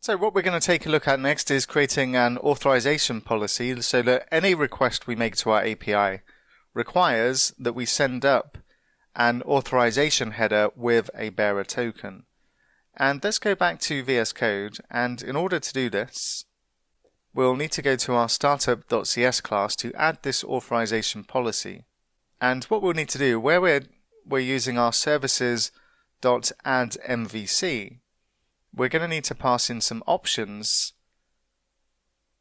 So what we're going to take a look at next is creating an authorization policy so that any request we make to our API requires that we send up an authorization header with a bearer token. And let's go back to VS Code, and in order to do this, we'll need to go to our startup.cs class to add this authorization policy. And what we'll need to do, where we're using our services.addMVC, we're going to need to pass in some options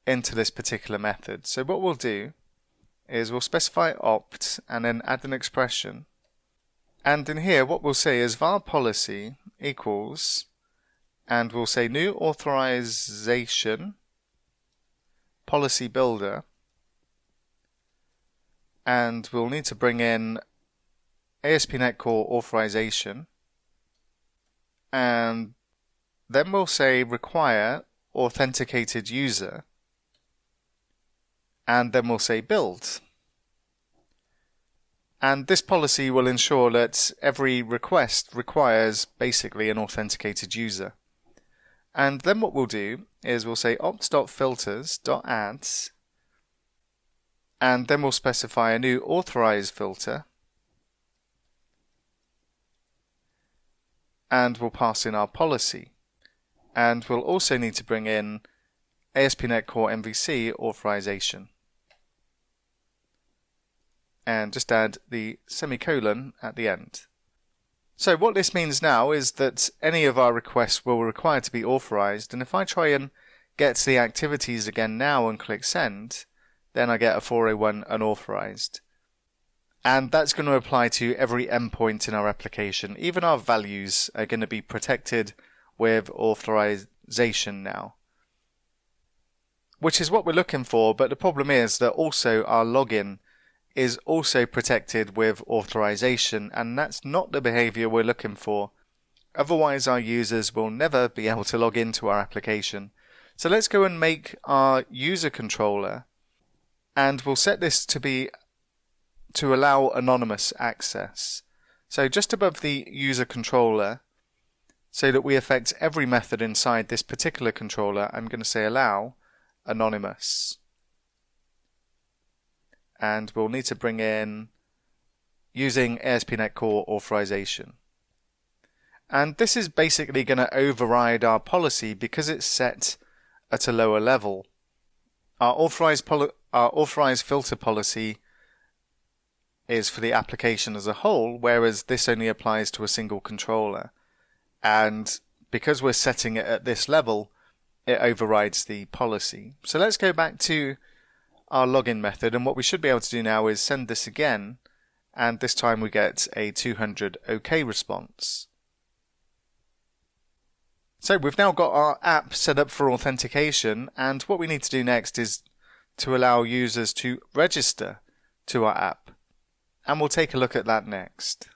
into this particular method. So what we'll do is we'll specify opt and then add an expression. And in here what we'll say is var policy equals, and we'll say new authorization policy builder, and we'll need to bring in ASP.NET Core authorization, and then we'll say require authenticated user, and then we'll say build. And this policy will ensure that every request requires basically an authenticated user. And then what we'll do is we'll say opt.filters.add, and then we'll specify a new authorize filter, and we'll pass in our policy. And we'll also need to bring in ASP.NET Core MVC authorization. And just add the semicolon at the end. So what this means now is that any of our requests will require to be authorized, and if I try and get to the activities again now and click send, then I get a 401 unauthorized. And that's going to apply to every endpoint in our application. Even our values are going to be protected with authorization now, which is what we're looking for, but the problem is that also our login is also protected with authorization, and that's not the behavior we're looking for. Otherwise our users will never be able to log into our application. So let's go and make our user controller, and we'll set this to allow anonymous access. So just above the user controller, so that we affect every method inside this particular controller, I'm going to say allow anonymous. And we'll need to bring in using ASP.NET Core authorization. And this is basically going to override our policy because it's set at a lower level. Our authorized filter policy is for the application as a whole, whereas this only applies to a single controller. And because we're setting it at this level, it overrides the policy. So let's go back to our login method, and what we should be able to do now is send this again, and this time we get a 200 OK response. So we've now got our app set up for authentication, and what we need to do next is to allow users to register to our app, and we'll take a look at that next.